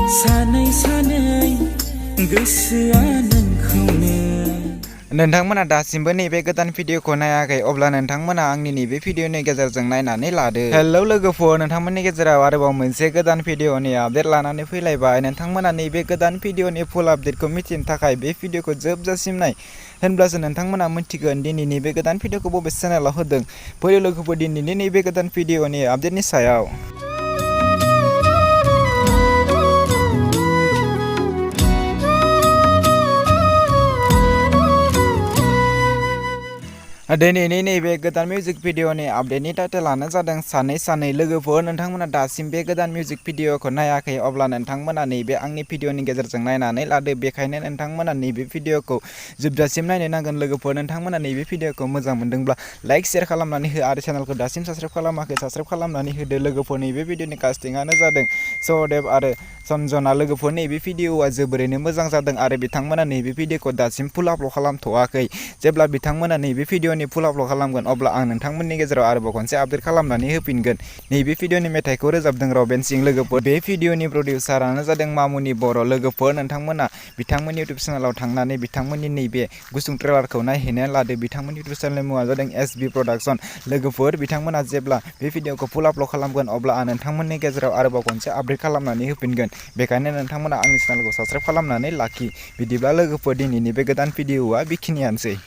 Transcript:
सानै सानै गोसोआ नोंखौनो। नोंथांमोना दासिमबो नैबे गोदान भिडिअखौ नायाखै अब्ला नोंथांमोना आंनि नैबे भिडिअनि गेजेरजों नायनानै लादो। हेलौ लोगोफोर, नोंथांमोननि गेजेराव आरोबाव मोनसे गोदान भिडिअनि आपडेट लानानै फैलायबाय। नोंथांमोना नैबे गोदान भिडिअनि फुल आपडेटखौ मिथिनो थाखाय बे भिडिअखौ जोबजासिम नाय, होनब्लासो नोंथांमोना मिथिगोन दिनैनि बे गोदान भिडिअखौ बबे चेनेलाव होदों। फैयो लोगोफोर दिनैनि नैबे गोदान भिडिअनि आपडेटनि सायाव। दिनैनि नैबे गोदान मिउजिक भिडिअनि आपडेटनि टाइटेलानो जादों सानै सानै। लोगोफोर, नोंथांमोना दासिम बे गोदान मिउजिक भिडिअखौ नायाखै अब्ला नोंथांमोना नैबे आंनि भिडिअनि गेजेरजों नायनानै लादो। बेखायनो नोंथांमोना नैबे भिडिअखौ जोबजासिम नायनो नांगोन। लोगोफोर, नोंथांमोना नैबे भिडिअखौ मोजां मोनदोंब्ला लाइक शेयार खालामनानै हो आरो चेनेलखौ दासिम साबस्क्राइब खालामाखै साबस्क्राइब खालामनानै होदो। लोगोफोर, नैबे भिडिअनि कास्टिंआनो जादों सहदेब आरो सनजना। लोगोफोर, नैबे भिडिअआ जोबोरैनो मोजां जादों आरो बिथांमोना नैबे भिडिअखौ दासिम फुल आपल'ड खालामथ'वाखै। जेब्ला बिथांमोना नैबे भिडिअनि फुल आपल'ड खालामगोन अब्ला आं नोंथांमोननि गेजेराव आरोबाव खनसे आपडेट खालामनानै होफिनगोन। नैबे भिडिअनि मेथाइखौ रोजाबदों रबिन सिं। लोगोफोर, बे भिडिअनि प्रडिउसारानो जादों मामुनि बर'। लोगोफोर, नोंथांमोना बिथांमोननि इउटुब चेनेलाव थांनानै बिथांमोननि नैबे गुसुं ट्रेलारखौ नायहैनानै लादो। बिथांमोननि इउटुब चेनेलनि मुङा जादों SB प्रडाक्सन। लोगोफोर, बिथांमोना जेब्ला बे भिडिअखौ फुल आपल'ड खालामगोन अब्ला आं नोंथांमोननि गेजेराव आरोबाव खनसे आपडेट खालामनानै होफिनगोन। बेखायनो नोंथांमोना आंनि चेनेलखौ साबस्क्राइब खालामनानै लाखि। बिदिब्ला लोगोफोर, दिनैनि बे गोदान भिडिअआ बेखिनियानोसै।